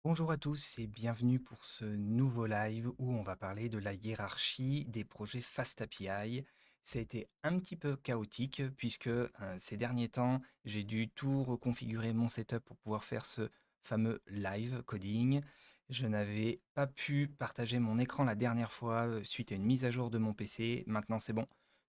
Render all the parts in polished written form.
Bonjour à tous et bienvenue pour ce nouveau live où on va parler de la hiérarchie des projets FastAPI. Ça a été un petit peu chaotique puisque ces derniers temps, j'ai dû tout reconfigurer mon setup pour pouvoir faire ce fameux live coding. Je n'avais pas pu partager mon écran la dernière fois suite à une mise à jour de mon PC. Maintenant, c'est bon.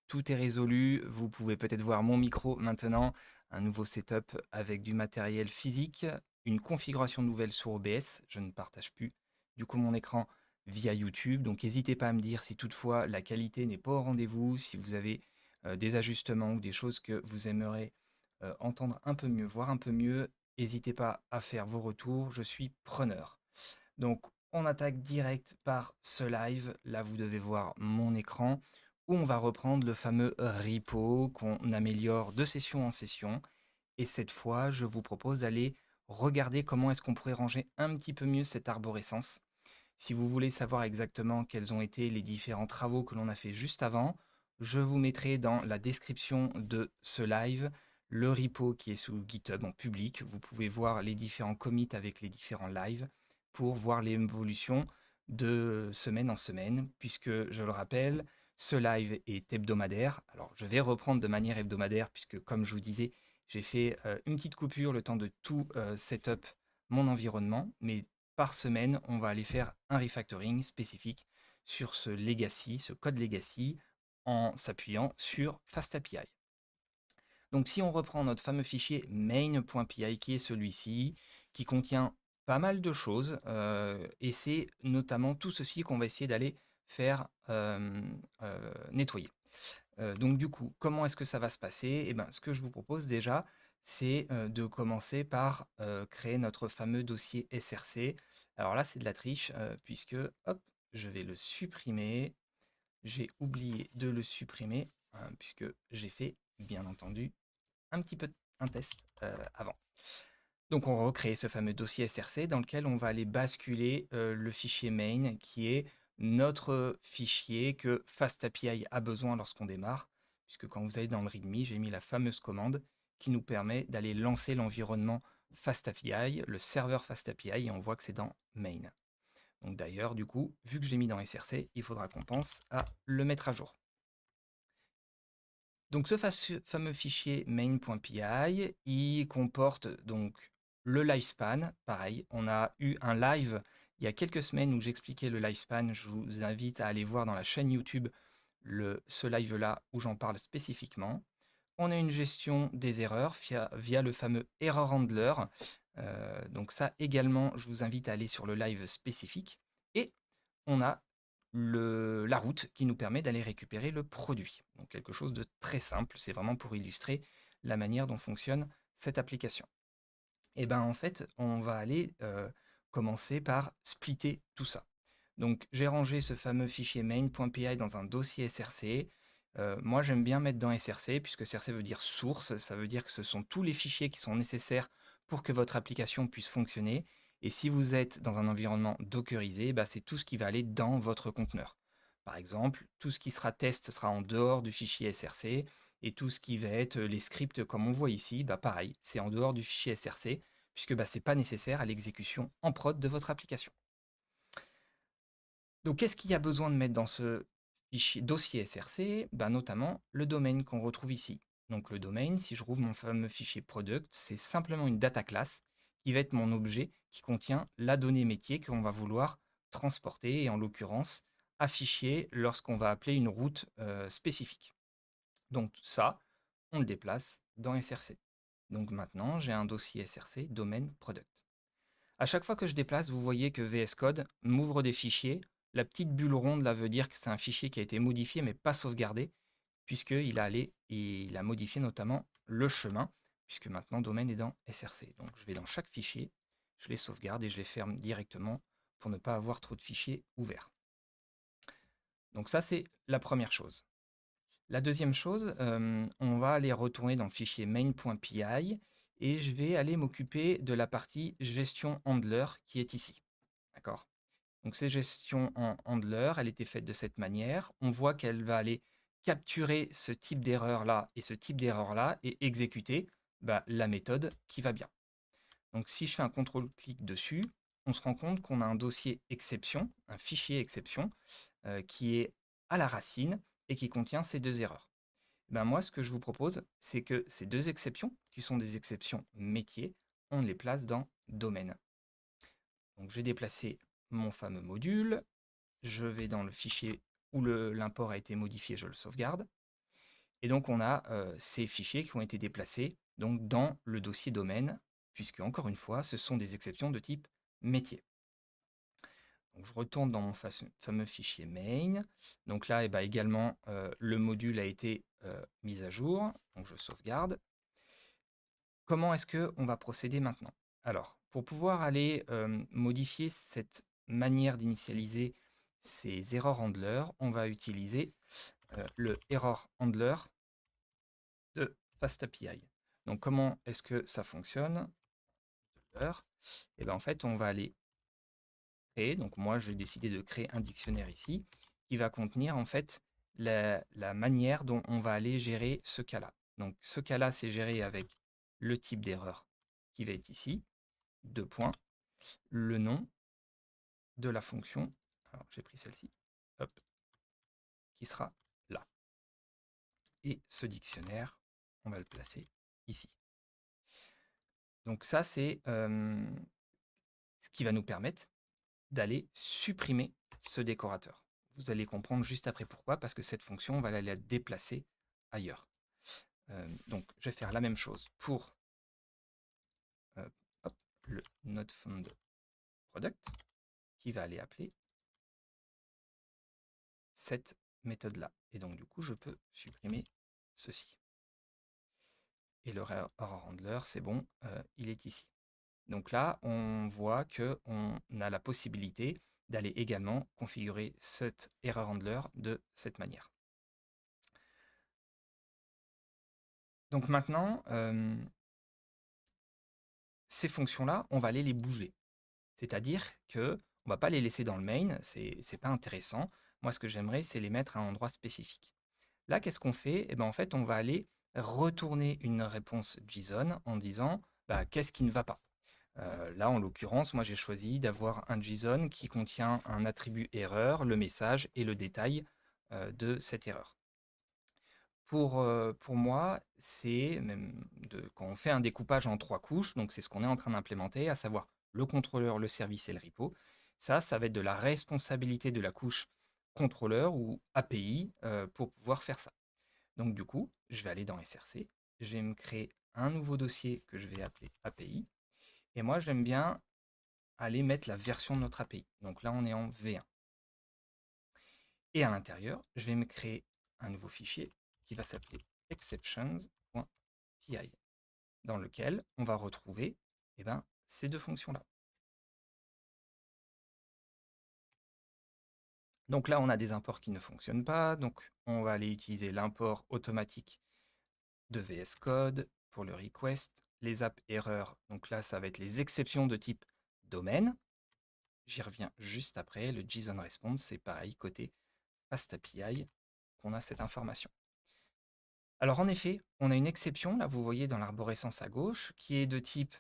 Tout est résolu. Vous pouvez peut-être voir mon micro maintenant. Un nouveau setup avec du matériel physique, une configuration nouvelle sur OBS. Je ne partage plus du coup mon écran via YouTube. Donc n'hésitez pas à me dire si toutefois la qualité n'est pas au rendez-vous, si vous avez des ajustements ou des choses que vous aimeriez entendre un peu mieux, voir un peu mieux. N'hésitez pas à faire vos retours, je suis preneur. Donc on attaque direct par ce live. Là vous devez voir mon écran où on va reprendre le fameux repo qu'on améliore de session en session. Et cette fois, je vous propose d'aller regarder comment est-ce qu'on pourrait ranger un petit peu mieux cette arborescence. Si vous voulez savoir exactement quels ont été les différents travaux que l'on a fait juste avant, je vous mettrai dans la description de ce live le repo qui est sous GitHub en public. Vous pouvez voir les différents commits avec les différents lives pour voir l'évolution de semaine en semaine, puisque je le rappelle, ce live est hebdomadaire. Alors je vais reprendre de manière hebdomadaire, puisque comme je vous disais, j'ai fait une petite coupure le temps de tout setup mon environnement, mais par semaine, on va aller faire un refactoring spécifique sur ce legacy, ce code legacy, en s'appuyant sur FastAPI. Donc si on reprend notre fameux fichier main.py qui est celui-ci, qui contient pas mal de choses, et c'est notamment tout ceci qu'on va essayer d'aller faire nettoyer. Donc du coup, comment est-ce que ça va se passer? Eh ben, ce que je vous propose déjà, c'est de commencer par créer notre fameux dossier SRC. Alors là, c'est de la triche, puisque, hop, je vais le supprimer. J'ai oublié de le supprimer, puisque j'ai fait, bien entendu, un petit peu un test avant. Donc on recrée ce fameux dossier SRC dans lequel on va aller basculer le fichier main qui est notre fichier que FastAPI a besoin lorsqu'on démarre, puisque quand vous allez dans le README, j'ai mis la fameuse commande qui nous permet d'aller lancer l'environnement FastAPI, le serveur FastAPI, et on voit que c'est dans main. Donc d'ailleurs, du coup, vu que je l'ai mis dans SRC, il faudra qu'on pense à le mettre à jour. Donc ce fameux fichier main.py, il comporte donc le livespan. Pareil, on a eu un live il y a quelques semaines où j'expliquais le livespan. Je vous invite à aller voir dans la chaîne YouTube ce live-là où j'en parle spécifiquement. On a une gestion des erreurs via le fameux error handler. Donc ça également, je vous invite à aller sur le live spécifique. Et on a la route qui nous permet d'aller récupérer le produit. Donc quelque chose de très simple, c'est vraiment pour illustrer la manière dont fonctionne cette application. Et ben en fait, on va aller commencer par splitter tout ça. Donc j'ai rangé ce fameux fichier main.py dans un dossier SRC. Moi j'aime bien mettre dans SRC puisque SRC veut dire source, ça veut dire que ce sont tous les fichiers qui sont nécessaires pour que votre application puisse fonctionner. Et si vous êtes dans un environnement dockerisé, bah, c'est tout ce qui va aller dans votre conteneur. Par exemple, tout ce qui sera test sera en dehors du fichier SRC et tout ce qui va être les scripts comme on voit ici, bah, pareil, c'est en dehors du fichier SRC puisque bah, ce n'est pas nécessaire à l'exécution en prod de votre application. Donc, qu'est-ce qu'il y a besoin de mettre dans ce dossier SRC? Bah, notamment le domaine qu'on retrouve ici. Donc, le domaine, si je rouvre mon fameux fichier product, c'est simplement une data class qui va être mon objet qui contient la donnée métier qu'on va vouloir transporter et en l'occurrence afficher lorsqu'on va appeler une route spécifique. Donc, ça, on le déplace dans SRC. Donc maintenant, j'ai un dossier SRC domaine product. À chaque fois que je déplace, vous voyez que VS Code m'ouvre des fichiers. La petite bulle ronde là veut dire que c'est un fichier qui a été modifié mais pas sauvegardé, puisqu'il a allé et il a modifié notamment le chemin, puisque maintenant domaine est dans SRC. Donc je vais dans chaque fichier, je les sauvegarde et je les ferme directement pour ne pas avoir trop de fichiers ouverts. Donc ça c'est la première chose. La deuxième chose, on va aller retourner dans le fichier main.py et je vais aller m'occuper de la partie gestion handler qui est ici. D'accord? Donc ces gestions en handler, elle était faite de cette manière. On voit qu'elle va aller capturer ce type d'erreur-là et ce type d'erreur-là et exécuter bah, la méthode qui va bien. Donc si je fais un contrôle-clic dessus, on se rend compte qu'on a un dossier exception, un fichier exception, qui est à la racine et qui contient ces deux erreurs. Ben moi, ce que je vous propose, c'est que ces deux exceptions, qui sont des exceptions métiers, on les place dans domaine. Donc j'ai déplacé mon fameux module, je vais dans le fichier où l'import a été modifié, je le sauvegarde. Et donc on a ces fichiers qui ont été déplacés donc, dans le dossier domaine, puisque encore une fois, ce sont des exceptions de type métier. Donc je retourne dans mon fameux fichier main. Donc là, également, le module a été mis à jour. Donc je sauvegarde. Comment est-ce qu'on va procéder maintenant? Alors, pour pouvoir aller modifier cette manière d'initialiser ces error handlers, on va utiliser le error handler de FastAPI. Donc comment est-ce que ça fonctionne? Et bien en fait, on va aller créer, donc moi j'ai décidé de créer un dictionnaire ici, qui va contenir en fait la manière dont on va aller gérer ce cas-là. Donc ce cas-là, c'est géré avec le type d'erreur qui va être ici, deux points, le nom de la fonction, alors j'ai pris celle-ci, hop, qui sera là. Et ce dictionnaire, on va le placer ici. Donc ça, c'est ce qui va nous permettre d'aller supprimer ce décorateur. Vous allez comprendre juste après pourquoi, parce que cette fonction, on va aller la déplacer ailleurs. Donc, je vais faire la même chose pour hop, le noteFoundProduct, qui va aller appeler cette méthode-là. Et donc, du coup, je peux supprimer ceci. Et le error handler, c'est bon, il est ici. Donc là, on voit qu'on a la possibilité d'aller également configurer cet error handler de cette manière. Donc maintenant, ces fonctions-là, on va aller les bouger. C'est-à-dire qu'on ne va pas les laisser dans le main, c'est pas intéressant. Moi, ce que j'aimerais, c'est les mettre à un endroit spécifique. Là, qu'est-ce qu'on fait? Eh ben, en fait, on va aller retourner une réponse JSON en disant bah, qu'est-ce qui ne va pas. Là, en l'occurrence, moi j'ai choisi d'avoir un JSON qui contient un attribut erreur, le message et le détail de cette erreur. Pour moi, c'est même quand on fait un découpage en 3 couches, donc c'est ce qu'on est en train d'implémenter, à savoir le contrôleur, le service et le repo. Ça va être de la responsabilité de la couche contrôleur ou API pour pouvoir faire ça. Donc du coup, je vais aller dans SRC, je vais me créer un nouveau dossier que je vais appeler API. Et moi, j'aime bien aller mettre la version de notre API. Donc là, on est en V1. Et à l'intérieur, je vais me créer un nouveau fichier qui va s'appeler exceptions.py, dans lequel on va retrouver ces deux fonctions-là. Donc là, on a des imports qui ne fonctionnent pas. Donc on va aller utiliser l'import automatique de VS Code pour le request. Les apps erreurs, donc là, ça va être les exceptions de type domaine. J'y reviens juste après. Le JSON response, c'est pareil, côté FastAPI, qu'on a cette information. Alors en effet, on a une exception, là vous voyez dans l'arborescence à gauche, qui est de type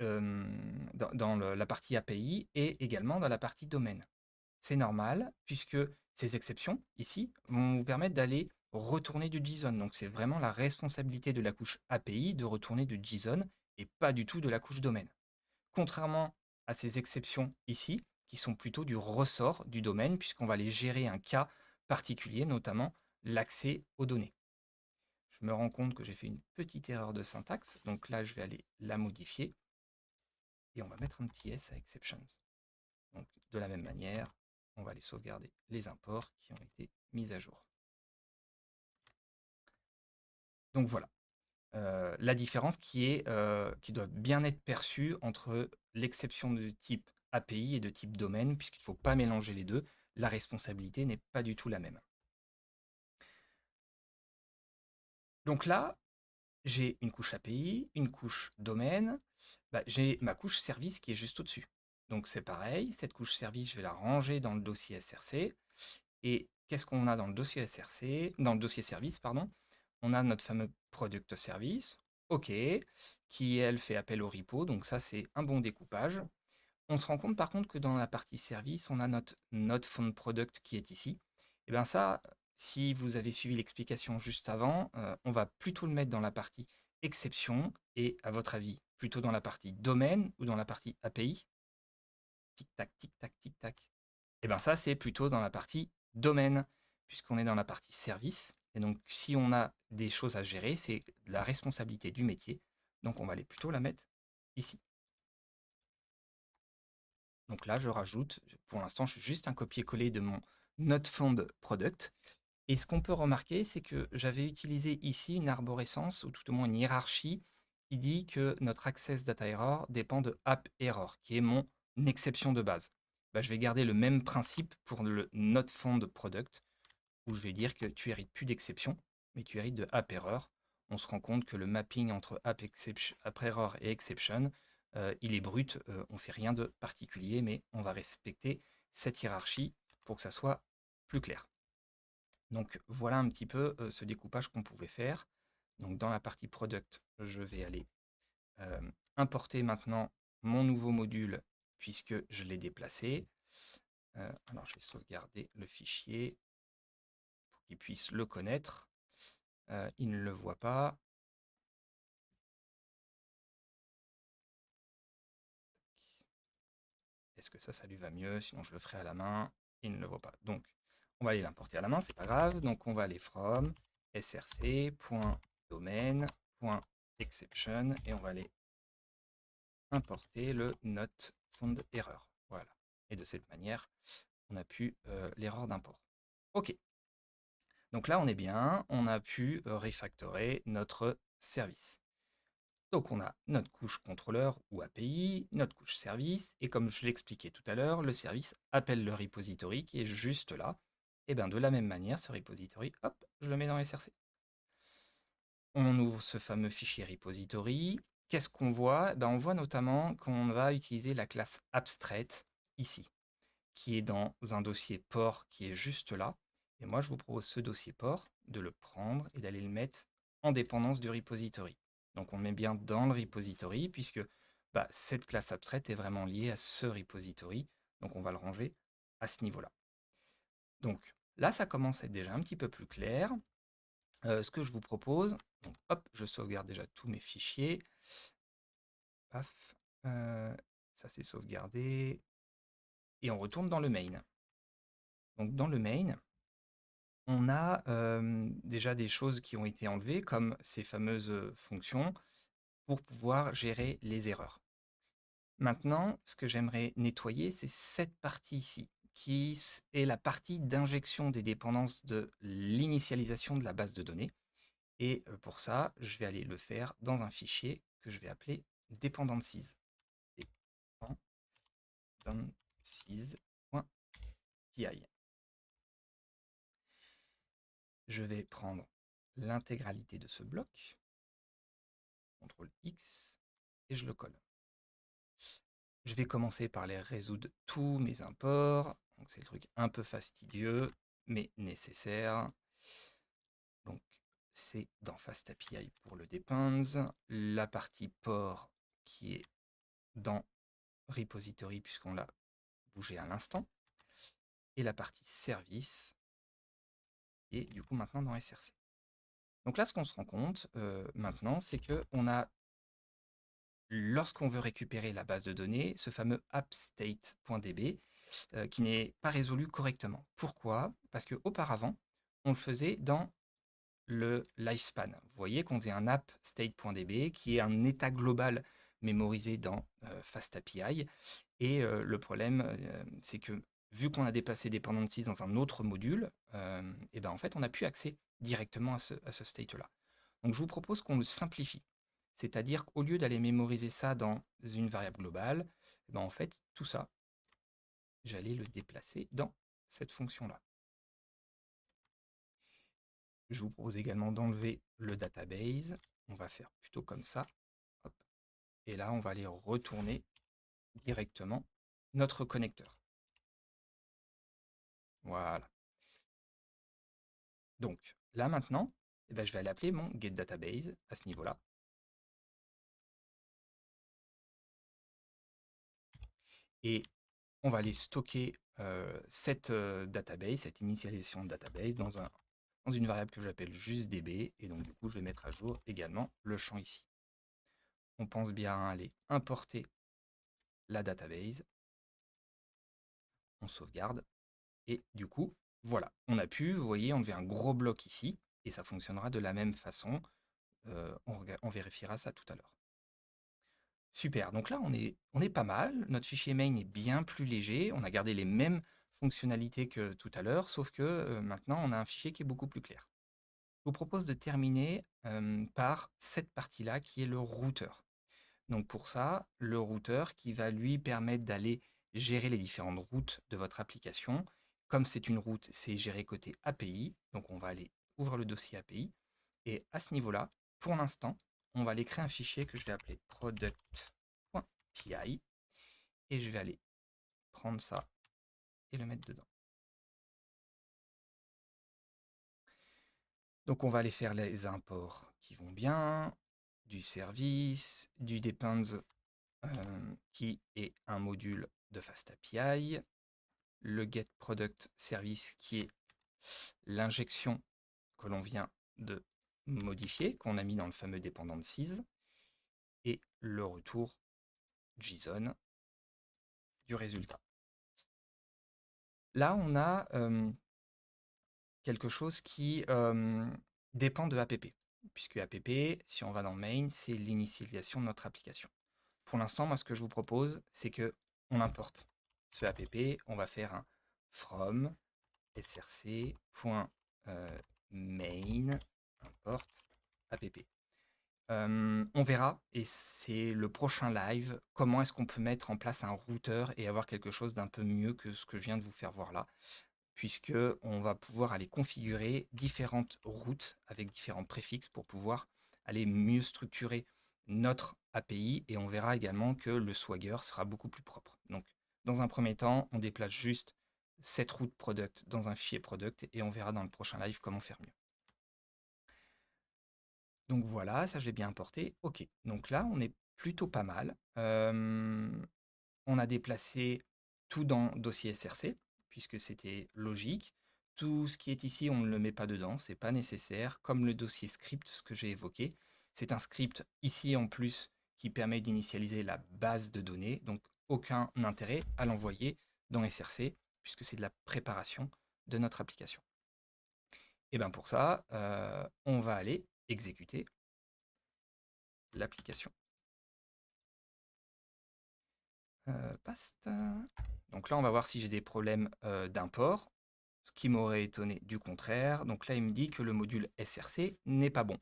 dans la partie API et également dans la partie domaine. C'est normal, puisque ces exceptions, ici, vont vous permettre d'aller retourner du JSON. Donc c'est vraiment la responsabilité de la couche API de retourner du JSON et pas du tout de la couche domaine. Contrairement à ces exceptions ici, qui sont plutôt du ressort du domaine, puisqu'on va aller gérer un cas particulier, notamment l'accès aux données. Je me rends compte que j'ai fait une petite erreur de syntaxe, donc là je vais aller la modifier et on va mettre un petit S à exceptions. Donc de la même manière, on va aller sauvegarder les imports qui ont été mis à jour. Donc voilà, la différence qui doit bien être perçue entre l'exception de type API et de type domaine, puisqu'il ne faut pas mélanger les deux. La responsabilité n'est pas du tout la même. Donc là, j'ai une couche API, une couche domaine, j'ai ma couche service qui est juste au-dessus. Donc c'est pareil, cette couche service, je vais la ranger dans le dossier SRC. Et qu'est-ce qu'on a dans le dossier SRC, dans le dossier service, pardon? On a notre fameux product service, OK, qui elle fait appel au repo, donc ça c'est un bon découpage. On se rend compte par contre que dans la partie service, on a notre not found product qui est ici. Et bien ça, si vous avez suivi l'explication juste avant, on va plutôt le mettre dans la partie exception et à votre avis, plutôt dans la partie domaine ou dans la partie API? Tic-tac, tic-tac, tic-tac. Et bien ça, c'est plutôt dans la partie domaine, puisqu'on est dans la partie service. Et donc, si on a des choses à gérer, c'est la responsabilité du métier. Donc, on va aller plutôt la mettre ici. Donc là, je rajoute, pour l'instant, je fais juste un copier-coller de mon not found product. Et ce qu'on peut remarquer, c'est que j'avais utilisé ici une arborescence, ou tout au moins une hiérarchie, qui dit que notre access data error dépend de app error, qui est mon exception de base. Bah, je vais garder le même principe pour le not found product, où je vais dire que tu hérites plus d'exception, mais tu hérites de app error. On se rend compte que le mapping entre app error et exception, il est brut, on ne fait rien de particulier, mais on va respecter cette hiérarchie pour que ça soit plus clair. Donc voilà un petit peu ce découpage qu'on pouvait faire. Donc dans la partie product, je vais aller euh, importer maintenant mon nouveau module puisque je l'ai déplacé. Alors je vais sauvegarder le fichier pour qu'il puisse le connaître. Il ne le voit pas. Est-ce que ça lui va mieux? Sinon je le ferai à la main. Il ne le voit pas. Donc on va aller l'importer à la main, c'est pas grave. Donc on va aller from src.domain.exception et on va aller importer le not found error. Voilà. Et de cette manière, on a pu l'erreur d'import. OK. Donc là, on est bien. On a pu refactorer notre service. Donc on a notre couche contrôleur ou API, notre couche service, et comme je l'expliquais tout à l'heure, le service appelle le repository qui est juste là. Et bien de la même manière, ce repository, hop, je le mets dans SRC. On ouvre ce fameux fichier repository. Qu'est-ce qu'on voit? On voit notamment qu'on va utiliser la classe abstract ici, qui est dans un dossier port qui est juste là. Et moi, je vous propose ce dossier port, de le prendre et d'aller le mettre en dépendance du repository. Donc on le met bien dans le repository, puisque cette classe abstract est vraiment liée à ce repository. Donc on va le ranger à ce niveau-là. Donc là, ça commence à être déjà un petit peu plus clair. Ce que je vous propose, donc hop, je sauvegarde déjà tous mes fichiers. Paf, ça c'est sauvegardé. Et on retourne dans le main. Donc dans le main, on a déjà des choses qui ont été enlevées, comme ces fameuses fonctions, pour pouvoir gérer les erreurs. Maintenant, ce que j'aimerais nettoyer, c'est cette partie ici, qui est la partie d'injection des dépendances de l'initialisation de la base de données. Et pour ça, je vais aller le faire dans un fichier que je vais appeler dependencies. Dependencies.py. Je vais prendre l'intégralité de ce bloc, CTRL X, et je le colle. Je vais commencer par les résoudre tous mes imports. Donc c'est le truc un peu fastidieux, mais nécessaire. Donc c'est dans FastAPI pour le depends. La partie port qui est dans repository puisqu'on l'a bougé à l'instant. Et la partie service est du coup maintenant dans SRC. Donc là, ce qu'on se rend compte maintenant, c'est qu'on a, lorsqu'on veut récupérer la base de données, ce fameux appstate.db qui n'est pas résolu correctement. Pourquoi? Parce qu'auparavant, on le faisait dans le lifespan. Vous voyez qu'on faisait un appstate.db qui est un état global mémorisé dans FastAPI. Et le problème, c'est que vu qu'on a dépassé dependencies dans un autre module, et en fait, on n'a plus accès directement à ce state-là. Donc je vous propose qu'on le simplifie. C'est-à-dire qu'au lieu d'aller mémoriser ça dans une variable globale, en fait, tout ça, j'allais le déplacer dans cette fonction-là. Je vous propose également d'enlever le database. On va faire plutôt comme ça. Hop. Et là, on va aller retourner directement notre connecteur. Voilà. Donc là maintenant, je vais aller appeler mon getDatabase à ce niveau-là. et on va aller stocker cette database, cette initialisation de database dans une variable que j'appelle juste db, et donc du coup je vais mettre à jour également le champ ici. On pense bien à aller importer la database, on sauvegarde, et du coup, voilà, on a pu, vous voyez, enlever un gros bloc ici, et ça fonctionnera de la même façon. On vérifiera ça tout à l'heure. Super, donc là on est pas mal, notre fichier main est bien plus léger, on a gardé les mêmes fonctionnalités que tout à l'heure, sauf que maintenant on a un fichier qui est beaucoup plus clair. Je vous propose de terminer par cette partie-là qui est le routeur. Donc pour ça, le routeur qui va lui permettre d'aller gérer les différentes routes de votre application. Comme c'est une route, c'est géré côté API, donc on va aller ouvrir le dossier API. Et à ce niveau-là, pour l'instant, on va aller créer un fichier que je vais appeler product.py. Et je vais aller prendre ça et le mettre dedans. Donc on va aller faire les imports qui vont bien, du service, du depends qui est un module de FastAPI, le getProductService qui est l'injection que l'on vient de modifier, qu'on a mis dans le fameux dependencies, et le retour JSON du résultat. Là, on a quelque chose qui dépend de app, puisque app, si on va dans main, c'est l'initialisation de notre application. Pour l'instant, moi, ce que je vous propose, c'est que on importe ce app, on va faire un from src.main import app. On verra, et c'est le prochain live, comment est-ce qu'on peut mettre en place un routeur et avoir quelque chose d'un peu mieux que ce que je viens de vous faire voir là, puisque on va pouvoir aller configurer différentes routes avec différents préfixes pour pouvoir aller mieux structurer notre API, et on verra également que le Swagger sera beaucoup plus propre. Donc, dans un premier temps, on déplace juste cette route product dans un fichier product, et on verra dans le prochain live comment faire mieux. Donc voilà, ça je l'ai bien importé. Ok, donc là on est plutôt pas mal. On a déplacé tout dans dossier SRC, puisque c'était logique. Tout ce qui est ici, on ne le met pas dedans, c'est pas nécessaire. Comme le dossier script, ce que j'ai évoqué, c'est un script ici en plus qui permet d'initialiser la base de données, donc aucun intérêt à l'envoyer dans SRC, puisque c'est de la préparation de notre application. Et bien pour ça, on va aller exécuter l'application. Past. Donc là, on va voir si j'ai des problèmes d'import, ce qui m'aurait étonné du contraire. Donc là, il me dit que le module SRC n'est pas bon.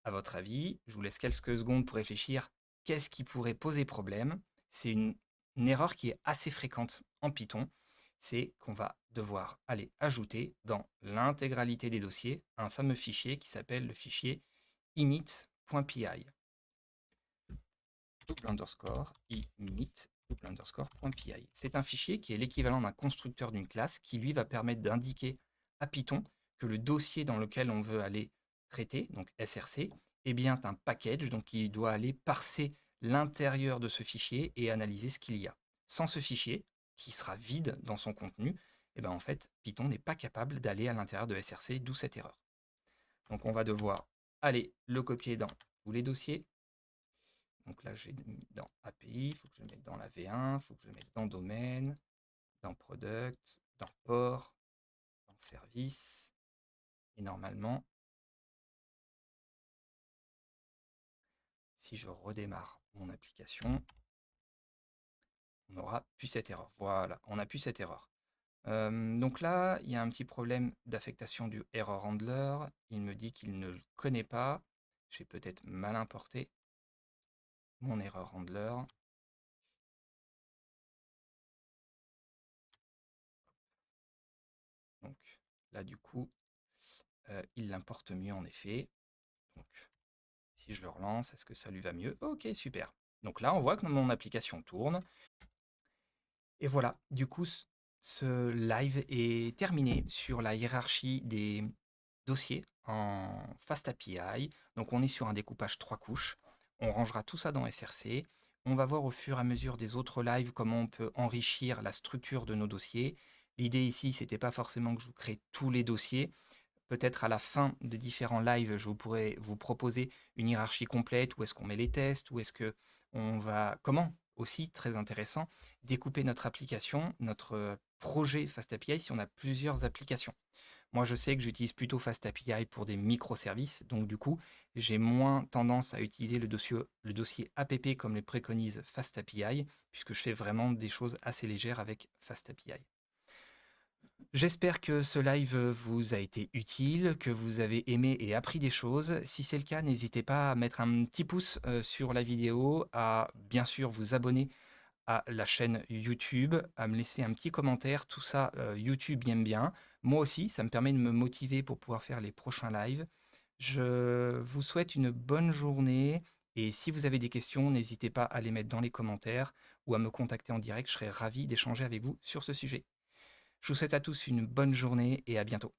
À votre avis, je vous laisse quelques secondes pour réfléchir. Qu'est-ce qui pourrait poser problème? C'est une erreur qui est assez fréquente en Python. C'est qu'on va devoir aller ajouter dans l'intégralité des dossiers un fameux fichier qui s'appelle le fichier init.py. init.py. C'est un fichier qui est l'équivalent d'un constructeur d'une classe qui lui va permettre d'indiquer à Python que le dossier dans lequel on veut aller traiter, donc SRC, est bien un package, donc il doit aller parser l'intérieur de ce fichier et analyser ce qu'il y a. Sans ce fichier, qui sera vide dans son contenu, et ben en fait, Python n'est pas capable d'aller à l'intérieur de SRC, d'où cette erreur. Donc on va devoir aller le copier dans tous les dossiers. Donc là, j'ai mis dans API, il faut que je le mette dans la V1, il faut que je le mette dans domaine, dans product, dans port, dans service. Et normalement, si je redémarre mon application, on n'aura plus cette erreur. Voilà, on n'a plus cette erreur. Donc là, il y a un petit problème d'affectation du error handler. Il me dit qu'il ne le connaît pas. J'ai peut-être mal importé mon error handler. Donc là, du coup, il l'importe mieux en effet. Donc, si je le relance, est-ce que ça lui va mieux? Ok, super. Donc là, on voit que mon application tourne. Et voilà, du coup, ce live est terminé sur la hiérarchie des dossiers en FastAPI. Donc on est sur un découpage 3 couches. On rangera tout ça dans SRC. On va voir au fur et à mesure des autres lives comment on peut enrichir la structure de nos dossiers. L'idée ici, c'était pas forcément que je vous crée tous les dossiers. Peut-être à la fin de différents lives, je pourrais vous proposer une hiérarchie complète, où est-ce qu'on met les tests, où est-ce que on va, comment aussi, très intéressant, découper notre application, notre projet FastAPI si on a plusieurs applications. Moi, je sais que j'utilise plutôt FastAPI pour des microservices, donc du coup, j'ai moins tendance à utiliser le dossier app comme le préconise FastAPI, puisque je fais vraiment des choses assez légères avec FastAPI. J'espère que ce live vous a été utile, que vous avez aimé et appris des choses. Si c'est le cas, n'hésitez pas à mettre un petit pouce sur la vidéo, à bien sûr vous abonner à la chaîne YouTube, à me laisser un petit commentaire. Tout ça, YouTube aime bien. Moi aussi, ça me permet de me motiver pour pouvoir faire les prochains lives. Je vous souhaite une bonne journée et si vous avez des questions, n'hésitez pas à les mettre dans les commentaires ou à me contacter en direct. Je serai ravi d'échanger avec vous sur ce sujet. Je vous souhaite à tous une bonne journée et à bientôt.